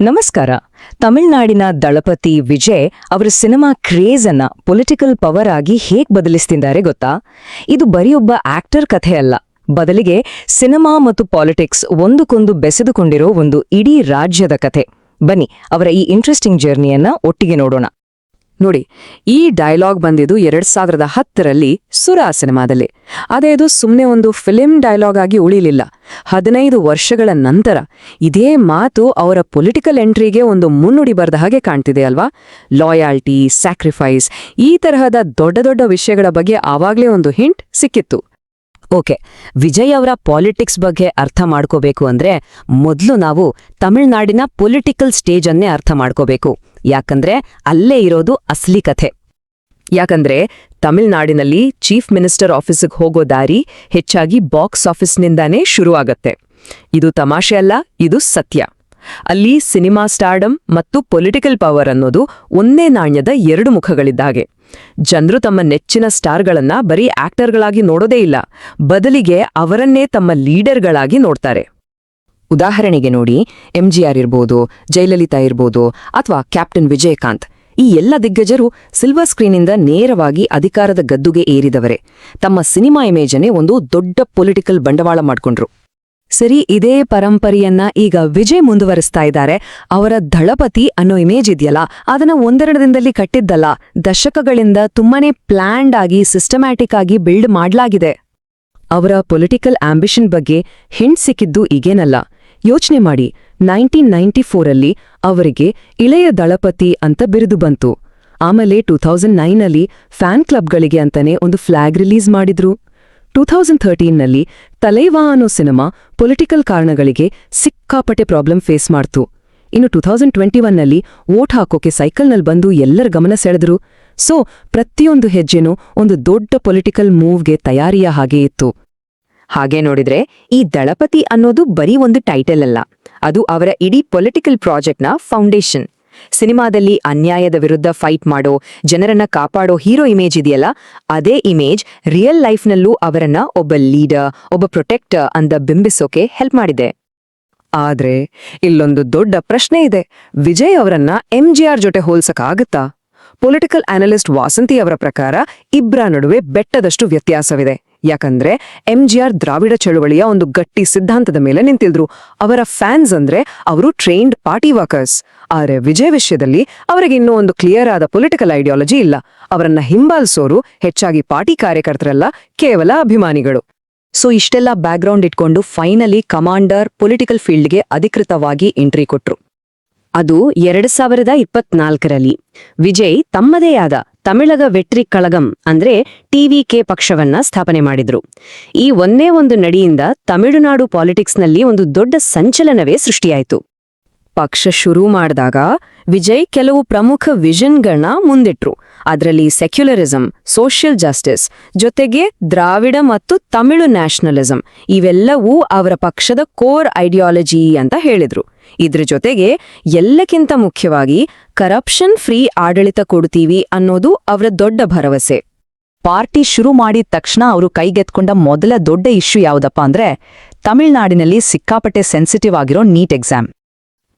ನಮಸ್ಕಾರ. ತಮಿಳ್ನಾಡಿನ ದಳಪತಿ ವಿಜಯ್ ಅವರ cinema craze ಅನ್ನ ಪೊಲಿಟಿಕಲ್ ಪವರ್ ಆಗಿ ಹೇಗ್ ಬದಲಿಸ್ತಿದ್ದಾರೆ ಗೊತ್ತಾ? ಇದು ಬರೀ ಒಬ್ಬ ಆಕ್ಟರ್ ಕಥೆ ಅಲ್ಲ, ಬದಲಿಗೆ ಸಿನಿಮಾ ಮತ್ತು ಪಾಲಿಟಿಕ್ಸ್ ಒಂದಕ್ಕೊಂದು ಬೆಸೆದುಕೊಂಡಿರೋ ಒಂದು ಇಡೀ ರಾಜ್ಯದ ಕಥೆ. ಬನ್ನಿ ಅವರ ಈ ಇಂಟ್ರೆಸ್ಟಿಂಗ್ ಜರ್ನಿಯನ್ನ ಒಟ್ಟಿಗೆ ನೋಡೋಣ. ನೋಡಿ, ಈ ಡೈಲಾಗ್ ಬಂದಿದ್ದು 2010ರಲ್ಲಿ ಸುರಾ ಸಿನಿಮಾದಲ್ಲಿ. ಅದೇ ಇದು ಸುಮ್ಮನೆ ಒಂದು ಫಿಲ್ಮ್ ಡೈಲಾಗ್ ಆಗಿ ಉಳಿಲಿಲ್ಲ. 15 ವರ್ಷಗಳ ನಂತರ ಇದೇ ಮಾತು ಅವರ ಪೊಲಿಟಿಕಲ್ ಎಂಟ್ರಿಗೆ ಒಂದು ಮುನ್ನುಡಿ ಬರೆದ ಹಾಗೆ ಕಾಣ್ತಿದೆ ಅಲ್ವಾ? ಲಾಯಾಲ್ಟಿ, ಸ್ಯಾಕ್ರಿಫೈಸ್, ಈ ತರಹದ ದೊಡ್ಡ ದೊಡ್ಡ ವಿಷಯಗಳ ಬಗ್ಗೆ ಆವಾಗ್ಲೇ ಒಂದು ಹಿಂಟ್ ಸಿಕ್ಕಿತ್ತು. ಓಕೆ, ವಿಜಯ್ ಅವರ ಪಾಲಿಟಿಕ್ಸ್ ಬಗ್ಗೆ ಅರ್ಥ ಮಾಡ್ಕೋಬೇಕು ಅಂದ್ರೆ ಮೊದಲು ನಾವು ತಮಿಳ್ನಾಡಿನ ಪೊಲಿಟಿಕಲ್ ಸ್ಟೇಜ್ ಅನ್ನೇ ಅರ್ಥ ಮಾಡ್ಕೋಬೇಕು. ಯಾಕಂದ್ರೆ ಅಲ್ಲೇ ಇರೋದು ಅಸ್ಲಿ ಕಥೆ. ಯಾಕಂದ್ರೆ ತಮಿಳ್ನಾಡಿನಲ್ಲಿ ಚೀಫ್ ಮಿನಿಸ್ಟರ್ ಆಫೀಸಿಗೆ ಹೋಗೋ ದಾರಿ ಹೆಚ್ಚಾಗಿ ಬಾಕ್ಸ್ ಆಫೀಸ್ನಿಂದಾನೇ ಶುರುವಾಗತ್ತೆ. ಇದು ತಮಾಷೆ ಅಲ್ಲ, ಇದು ಸತ್ಯ. ಅಲ್ಲಿ ಸಿನಿಮಾ ಸ್ಟಾರ್ಡಮ್ ಮತ್ತು ಪೊಲಿಟಿಕಲ್ ಪವರ್ ಅನ್ನೋದು ಒಂದೇ ನಾಣ್ಯದ 2 ಮುಖಗಳಿದ್ದಾಗೆ. ಜನರು ತಮ್ಮ ನೆಚ್ಚಿನ ಸ್ಟಾರ್ಗಳನ್ನ ಬರೀ ಆಕ್ಟರ್ಗಳಾಗಿ ನೋಡೋದೇ ಇಲ್ಲ, ಬದಲಿಗೆ ಅವರನ್ನೇ ತಮ್ಮ ಲೀಡರ್ಗಳಾಗಿ ನೋಡ್ತಾರೆ. ಉದಾಹರಣೆಗೆ ನೋಡಿ, MGR ಇರ್ಬೋದು, ಜಯಲಲಿತಾ ಇರ್ಬೋದು, ಅಥವಾ ಕ್ಯಾಪ್ಟನ್ ವಿಜಯಕಾಂತ್. ಈ ಎಲ್ಲ ದಿಗ್ಗಜರು ಸಿಲ್ವರ್ ಸ್ಕ್ರೀನಿಂದ ನೇರವಾಗಿ ಅಧಿಕಾರದ ಗದ್ದುಗೆ ಏರಿದವರೇ. ತಮ್ಮ ಸಿನಿಮಾ ಇಮೇಜನ್ನೇ ಒಂದು ದೊಡ್ಡ ಪೊಲಿಟಿಕಲ್ ಬಂಡವಾಳ ಮಾಡ್ಕೊಂಡ್ರು. ಸರಿ, ಇದೇ ಪರಂಪರೆಯನ್ನ ಈಗ ವಿಜಯ್ ಮುಂದುವರಿಸ್ತಾ ಇದ್ದಾರೆ. ಅವರ ದಳಪತಿ ಅನ್ನೋ ಇಮೇಜ್ ಇದೆಯಲ್ಲ, ಅದನ್ನ ಒಂದೆರಡು ದಿನದಲ್ಲಿ ಕಟ್ಟಿದ್ದಲ್ಲ, ದಶಕಗಳಿಂದ ತುಂಬಾನೇ ಪ್ಲಾನ್ಡ್ ಆಗಿ ಸಿಸ್ಟಮ್ಯಾಟಿಕ್ ಆಗಿ ಬಿಲ್ಡ್ ಮಾಡ್ಲಾಗಿದೆ. ಅವರ ಪೊಲಿಟಿಕಲ್ ಆಂಬಿಷನ್ ಬಗ್ಗೆ ಹಿಂಟ್ ಸಿಕ್ಕಿದ್ದು ಈಗೇನಲ್ಲ. ಯೋಚನೆ ಮಾಡಿ, 1994ರಲ್ಲಿ ಅವರಿಗೆ ಇಳೆಯ ದಳಪತಿ ಅಂತ ಬಿರುದು ಬಂತು. ಆಮೇಲೆ 2009ನಲ್ಲಿ ಫ್ಯಾನ್ ಕ್ಲಬ್ಗಳಿಗೆ ಅಂತಾನೆ ಒಂದು ಫ್ಲಾಗ್ ರಿಲೀಸ್ ಮಾಡಿದ್ರು. 2013ನಲ್ಲಿ ತಲೈವಾ ಅನ್ನೋ ಸಿನಿಮಾ ಪೊಲಿಟಿಕಲ್ ಕಾರಣಗಳಿಗೆ ಸಿಕ್ಕಾಪಟ್ಟೆ ಪ್ರಾಬ್ಲಮ್ ಫೇಸ್ ಮಾಡ್ತು. ಇನ್ನು 2021ನಲ್ಲಿ ವೋಟ್ ಹಾಕೋಕೆ ಸೈಕಲ್ನಲ್ಲಿ ಬಂದು ಎಲ್ಲರ ಗಮನ ಸೆಳೆದ್ರು. ಸೊ ಪ್ರತಿಯೊಂದು ಹೆಜ್ಜೆನೂ ಒಂದು ದೊಡ್ಡ ಪೊಲಿಟಿಕಲ್ ಮೂವ್ಗೆ ತಯಾರಿಯ ಹಾಗೆ ಇತ್ತು. ಹಾಗೆ ನೋಡಿದ್ರೆ ಈ ದಳಪತಿ ಅನ್ನೋದು ಬರೀ ಒಂದು ಟೈಟಲ್ ಅಲ್ಲ, ಅದು ಅವರ ಇಡೀ ಪೊಲಿಟಿಕಲ್ ಪ್ರಾಜೆಕ್ಟ್ನ ಫೌಂಡೇಶನ್. ಸಿನಿಮಾದಲ್ಲಿ ಅನ್ಯಾಯದ ವಿರುದ್ಧ ಫೈಟ್ ಮಾಡೋ, ಜನರನ್ನ ಕಾಪಾಡೋ ಹೀರೋ ಇಮೇಜ್ ಇದೆಯಲ್ಲ, ಅದೇ ಇಮೇಜ್ ರಿಯಲ್ ಲೈಫ್ನಲ್ಲೂ ಅವರನ್ನ ಒಬ್ಬ ಲೀಡರ್, ಒಬ್ಬ ಪ್ರೊಟೆಕ್ಟರ್ ಅಂತ ಬಿಂಬಿಸೋಕೆ ಹೆಲ್ಪ್ ಮಾಡಿದೆ. ಆದ್ರೆ ಇಲ್ಲೊಂದು ದೊಡ್ಡ ಪ್ರಶ್ನೆ ಇದೆ. ವಿಜಯ್ ಅವರನ್ನ MGR ಜೊತೆ ಹೋಲ್ಸಕ್ಕಾಗತ್ತಾ? ಪೊಲಿಟಿಕಲ್ ಅನಲಿಸ್ಟ್ ವಾಸಂತಿ ಅವರ ಪ್ರಕಾರ ಇಬ್ರ ನಡುವೆ ಬೆಟ್ಟದಷ್ಟು ವ್ಯತ್ಯಾಸವಿದೆ. ಯಾಕಂದ್ರೆ MGR ದ್ರಾವಿಡ ಚಳುವಳಿಯ ಒಂದು ಗಟ್ಟಿ ಸಿದ್ಧಾಂತದ ಮೇಲೆ ನಿಂತಿದ್ರು. ಅವರ ಫ್ಯಾನ್ಸ್ ಅಂದ್ರೆ ಅವರು ಟ್ರೈನ್ಡ್ ಪಾರ್ಟಿ ವರ್ಕರ್ಸ್. ಆದ್ರೆ ವಿಜಯ್ ವಿಷಯದಲ್ಲಿ ಅವರಿಗೆ ಇನ್ನೂ ಒಂದು ಕ್ಲಿಯರ್ ಆದ ಪೊಲಿಟಿಕಲ್ ಐಡಿಯಾಲಜಿ ಇಲ್ಲ. ಅವರನ್ನ ಹಿಂಬಾಲಿಸೋರು ಹೆಚ್ಚಾಗಿ ಪಾರ್ಟಿ ಕಾರ್ಯಕರ್ತರಲ್ಲ, ಕೇವಲ ಅಭಿಮಾನಿಗಳು. ಸೊ ಇಷ್ಟೆಲ್ಲ ಬ್ಯಾಕ್ಗ್ರೌಂಡ್ ಇಟ್ಕೊಂಡು ಫೈನಲಿ ಕಮಾಂಡರ್ ಪೊಲಿಟಿಕಲ್ ಫೀಲ್ಡ್ಗೆ ಅಧಿಕೃತವಾಗಿ ಎಂಟ್ರಿ ಕೊಟ್ರು. ಅದು 2024ರಲ್ಲಿ. ವಿಜಯ್ ತಮ್ಮದೇ ಆದ ತಮಿಳಗ ವೆಟ್ರಿ ಕಳಗಂ ಅಂದ್ರೆ TVK ಪಕ್ಷವನ್ನ ಸ್ಥಾಪನೆ ಮಾಡಿದ್ರು. ಈ ಒಂದೇ ಒಂದು ನಡಿಯಿಂದ ತಮಿಳುನಾಡು ಪಾಲಿಟಿಕ್ಸ್ನಲ್ಲಿ ಒಂದು ದೊಡ್ಡ ಸಂಚಲನವೇ ಸೃಷ್ಟಿಯಾಯಿತು. ಪಕ್ಷ ಶುರು ಮಾಡಿದಾಗ ವಿಜಯ್ ಕೆಲವು ಪ್ರಮುಖ ವಿಷನ್ಗಳನ್ನ ಮುಂದಿಟ್ರು. ಅದರಲ್ಲಿ ಸೆಕ್ಯುಲರಿಸಂ, ಸೋಷಿಯಲ್ ಜಸ್ಟಿಸ್ ಜೊತೆಗೆ ದ್ರಾವಿಡ ಮತ್ತು ತಮಿಳು ನ್ಯಾಷನಲಿಸಂ ಇವೆಲ್ಲವೂ ಅವರ ಪಕ್ಷದ ಕೋರ್ ಐಡಿಯಾಲಜಿ ಅಂತ ಹೇಳಿದ್ರು. ಇದ್ರ ಜೊತೆಗೆ ಎಲ್ಲಕ್ಕಿಂತ ಮುಖ್ಯವಾಗಿ ಕರಪ್ಷನ್ ಫ್ರೀ ಆಡಳಿತ ಕೊಡ್ತೀವಿ ಅನ್ನೋದು ಅವರ ದೊಡ್ಡ ಭರವಸೆ. ಪಾರ್ಟಿ ಶುರು ಮಾಡಿದ ತಕ್ಷಣ ಅವರು ಕೈಗೆತ್ಕೊಂಡ ಮೊದಲ ದೊಡ್ಡ ಇಶ್ಯೂ ಯಾವುದಪ್ಪ ಅಂದ್ರೆ ತಮಿಳ್ನಾಡಿನಲ್ಲಿ ಸಿಕ್ಕಾಪಟ್ಟೆ ಸೆನ್ಸಿಟಿವ್ ಆಗಿರೋ ನೀಟ್ ಎಕ್ಸಾಮ್.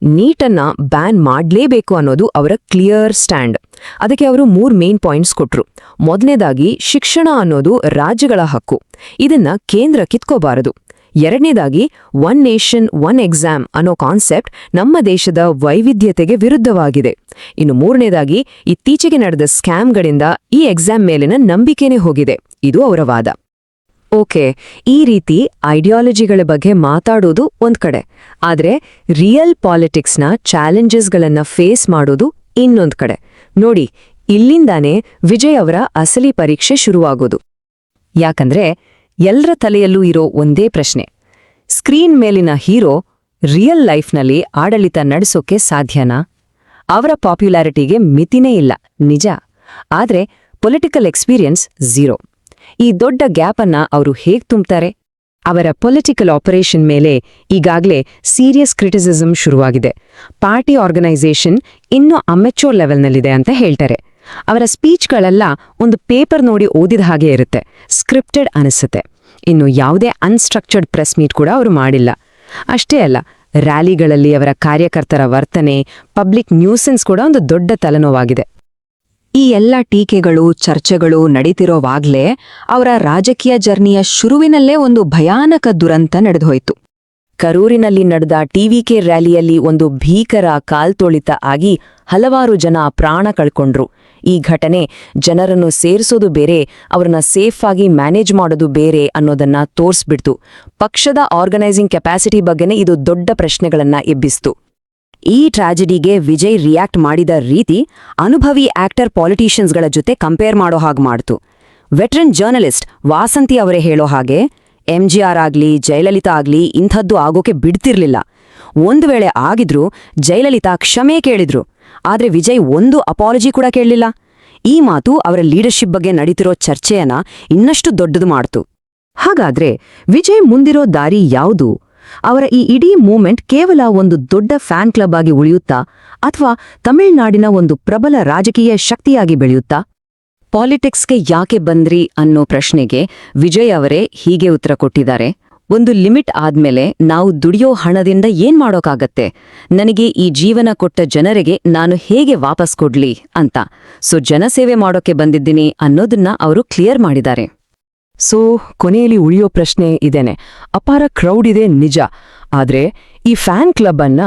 ನೀಟನ್ನ ಬ್ಯಾನ್ ಮಾಡ್ಲೇಬೇಕು ಅನ್ನೋದು ಅವರ ಕ್ಲಿಯರ್ ಸ್ಟ್ಯಾಂಡ್. ಅದಕ್ಕೆ ಅವರು 3 ಮೇನ್ ಪಾಯಿಂಟ್ಸ್ ಕೊಟ್ರು. ಮೊದಲನೇದಾಗಿ, ಶಿಕ್ಷಣ ಅನ್ನೋದು ರಾಜ್ಯಗಳ ಹಕ್ಕು, ಇದನ್ನ ಕೇಂದ್ರ ಕಿತ್ಕೋಬಾರದು. ಎರಡನೇದಾಗಿ, 1 ನೇಷನ್ 1 ಎಕ್ಸಾಮ್ ಅನ್ನೋ ಕಾನ್ಸೆಪ್ಟ್ ನಮ್ಮ ದೇಶದ ವೈವಿಧ್ಯತೆಗೆ ವಿರುದ್ಧವಾಗಿದೆ. ಇನ್ನು ಮೂರನೇದಾಗಿ, ಇತ್ತೀಚೆಗೆ ನಡೆದ ಸ್ಕ್ಯಾಮ್ಗಳಿಂದ ಈ ಎಕ್ಸಾಮ್ ಮೇಲಿನ ನಂಬಿಕೆನೇ ಹೋಗಿದೆ. ಇದು ಅವರ ವಾದ. ಓಕೆ, ಈ ರೀತಿ ಐಡಿಯಾಲಜಿಗಳ ಬಗ್ಗೆ ಮಾತಾಡೋದು ಒಂದ್ ಕಡೆ, ಆದ್ರೆ ರಿಯಲ್ ಪಾಲಿಟಿಕ್ಸ್ನ ಚಾಲೆಂಜಸ್ಗಳನ್ನ ಫೇಸ್ ಮಾಡೋದು ಇನ್ನೊಂದ್ ಕಡೆ. ನೋಡಿ, ಇಲ್ಲಿಂದಾನೇ ವಿಜಯ್ ಅವರ ಅಸಲಿ ಪರೀಕ್ಷೆ ಶುರುವಾಗೋದು. ಯಾಕಂದ್ರೆ ಎಲ್ಲರ ತಲೆಯಲ್ಲೂ ಇರೋ ಒಂದೇ ಪ್ರಶ್ನೆ: ಸ್ಕ್ರೀನ್ ಮೇಲಿನ ಹೀರೋ ರಿಯಲ್ ಲೈಫ್ನಲ್ಲಿ ಆಡಳಿತ ನಡೆಸೋಕೆ ಸಾಧ್ಯನಾ? ಅವರ ಪಾಪ್ಯುಲಾರಿಟಿಗೆ ಮಿತಿನೇ ಇಲ್ಲ, ನಿಜ. ಆದ್ರೆ ಪೊಲಿಟಿಕಲ್ ಎಕ್ಸ್ಪೀರಿಯನ್ಸ್ ಝೀರೋ. ಈ ದೊಡ್ಡ ಗ್ಯಾಪ್ ಅನ್ನ ಅವರು ಹೇಗ್ ತುಂಬ್ತಾರೆ? ಅವರ ಪೊಲಿಟಿಕಲ್ ಆಪರೇಷನ್ ಮೇಲೆ ಈಗಾಗಲೇ ಸೀರಿಯಸ್ ಕ್ರಿಟಿಸಿಸಂ ಶುರುವಾಗಿದೆ. ಪಾರ್ಟಿ ಆರ್ಗನೈಸೇಷನ್ ಇನ್ನೂ ಅಮೆಚೂರ್ ಲೆವೆಲ್ನಲ್ಲಿದೆ ಅಂತ ಹೇಳ್ತಾರೆ. ಅವರ ಸ್ಪೀಚ್ಗಳೆಲ್ಲ ಒಂದು ಪೇಪರ್ ನೋಡಿ ಓದಿದ ಹಾಗೆ ಇರುತ್ತೆ, ಸ್ಕ್ರಿಪ್ಟೆಡ್ ಅನಿಸುತ್ತೆ. ಇನ್ನು ಯಾವುದೇ ಅನ್ಸ್ಟ್ರಕ್ಚರ್ಡ್ ಪ್ರೆಸ್ ಮೀಟ್ ಕೂಡ ಅವರು ಮಾಡಿಲ್ಲ. ಅಷ್ಟೇ ಅಲ್ಲ, ರ್ಯಾಲಿಗಳಲ್ಲಿ ಅವರ ಕಾರ್ಯಕರ್ತರ ವರ್ತನೆ, ಪಬ್ಲಿಕ್ ನ್ಯೂಸೆನ್ಸ್ ಕೂಡ ಒಂದು ದೊಡ್ಡ ತಲೆನೋವಾಗಿದೆ. ಈ ಎಲ್ಲ ಟೀಕೆಗಳು, ಚರ್ಚೆಗಳು ನಡೀತಿರೋವಾಗ್ಲೇ ಅವರ ರಾಜಕೀಯ ಜರ್ನಿಯ ಶುರುವಿನಲ್ಲೇ ಒಂದು ಭಯಾನಕ ದುರಂತ ನಡೆದೋಯ್ತು. ಕರೂರಿನಲ್ಲಿ ನಡೆದ ಟಿವಿಕೆ ರ್ಯಾಲಿಯಲ್ಲಿ ಒಂದು ಭೀಕರ ಕಾಲ್ತೋಳಿತ ಆಗಿ ಹಲವಾರು ಜನ ಪ್ರಾಣ ಕಳ್ಕೊಂಡ್ರು. ಈ ಘಟನೆ ಜನರನ್ನು ಸೇರಿಸೋದು ಬೇರೆ, ಅವರನ್ನ ಸೇಫ್ ಆಗಿ ಮ್ಯಾನೇಜ್ ಮಾಡೋದು ಬೇರೆ ಅನ್ನೋದನ್ನ ತೋರ್ಸ್ಬಿಡ್ತು. ಪಕ್ಷದ ಆರ್ಗನೈಸಿಂಗ್ ಕೆಪಾಸಿಟಿ ಬಗ್ಗೆನೇ ಇದು ದೊಡ್ಡ ಪ್ರಶ್ನೆಗಳನ್ನ ಎಬ್ಬಿಸ್ತು. ಈ ಟ್ರಾಜಿಡಿಗೆ ವಿಜಯ್ ರಿಯಾಕ್ಟ್ ಮಾಡಿದ ರೀತಿ ಅನುಭವಿ ಆಕ್ಟರ್ ಪಾಲಿಟಿಷಿಯನ್ಸ್ಗಳ ಜೊತೆ ಕಂಪೇರ್ ಮಾಡೋ ಹಾಗೆ ಮಾಡ್ತು. ವೆಟ್ರನ್ ಜರ್ನಲಿಸ್ಟ್ ವಾಸಂತಿ ಅವರೇ ಹೇಳೋ ಹಾಗೆ MGR ಆಗ್ಲಿ ಜಯಲಲಿತಾ ಆಗ್ಲಿ ಇಂಥದ್ದು ಆಗೋಕೆ ಬಿಡ್ತಿರ್ಲಿಲ್ಲ. ಒಂದು ವೇಳೆ ಆಗಿದ್ರೂ ಜಯಲಲಿತಾ ಕ್ಷಮೆ ಕೇಳಿದ್ರು, ಆದ್ರೆ ವಿಜಯ್ ಒಂದು ಅಪಾಲಜಿ ಕೂಡ ಕೇಳಲಿಲ್ಲ. ಈ ಮಾತು ಅವರ ಲೀಡರ್ಶಿಪ್ ಬಗ್ಗೆ ನಡೀತಿರೋ ಚರ್ಚೆಯನ್ನ ಇನ್ನಷ್ಟು ದೊಡ್ಡದು ಮಾಡ್ತು. ಹಾಗಾದ್ರೆ ವಿಜಯ್ ಮುಂದಿರೋ ದಾರಿ ಯಾವುದು? ಅವರ ಈ ಇಡೀ ಮೂವ್ಮೆಂಟ್ ಕೇವಲ ಒಂದು ದೊಡ್ಡ ಫ್ಯಾನ್ ಕ್ಲಬ್ ಆಗಿ ಉಳಿಯುತ್ತಾ ಅಥವಾ ತಮಿಳುನಾಡಿನ ಒಂದು ಪ್ರಬಲ ರಾಜಕೀಯ ಶಕ್ತಿಯಾಗಿ ಬೆಳೆಯುತ್ತಾ? ಪಾಲಿಟಿಕ್ಸ್ಗೆ ಯಾಕೆ ಬಂದ್ರಿ ಅನ್ನೋ ಪ್ರಶ್ನೆಗೆ ವಿಜಯ್ ಅವರೇ ಹೀಗೆ ಉತ್ತರ ಕೊಟ್ಟಿದ್ದಾರೆ. ಒಂದು ಲಿಮಿಟ್ ಆದ್ಮೇಲೆ ನಾವು ದುಡಿಯೋ ಹಣದಿಂದ ಏನ್ ಮಾಡೋಕ್ಕಾಗತ್ತೆ? ನನಗೆ ಈ ಜೀವನ ಕೊಟ್ಟ ಜನರಿಗೆ ನಾನು ಹೇಗೆ ವಾಪಸ್ ಕೊಡ್ಲಿ ಅಂತ. ಸೊ ಜನಸೇವೆ ಮಾಡೋಕೆ ಬಂದಿದ್ದೀನಿ ಅನ್ನೋದನ್ನ ಅವರು ಕ್ಲಿಯರ್ ಮಾಡಿದ್ದಾರೆ. ಸೊ ಕೊನೆಯಲ್ಲಿ ಉಳಿಯೋ ಪ್ರಶ್ನೆ ಇದೇನೆ. ಅಪಾರ ಕ್ರೌಡ್ ಇದೆ ನಿಜ, ಆದ್ರೆ ಈ ಫ್ಯಾನ್ ಕ್ಲಬ್ ಅನ್ನ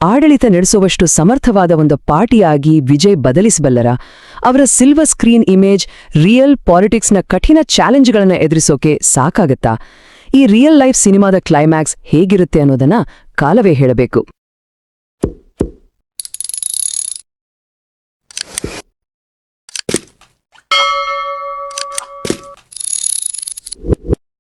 ಆಡಳಿತ ನಡೆಸುವಷ್ಟು ಸಮರ್ಥವಾದ ಒಂದು ಪಾರ್ಟಿಯಾಗಿ ವಿಜಯ್ ಬದಲಿಸಬಲ್ಲರ? ಅವರ ಸಿಲ್ವರ್ ಸ್ಕ್ರೀನ್ ಇಮೇಜ್ ರಿಯಲ್ ಪಾಲಿಟಿಕ್ಸ್ನ ಕಠಿಣ ಚಾಲೆಂಜ್ಗಳನ್ನ ಎದುರಿಸೋಕೆ ಸಾಕಾಗತ್ತಾ? ಈ ರಿಯಲ್ ಲೈಫ್ ಸಿನಿಮಾದ ಕ್ಲೈಮ್ಯಾಕ್ಸ್ ಹೇಗಿರುತ್ತೆ ಅನ್ನೋದನ್ನ ಕಾಲವೇ ಹೇಳಬೇಕು.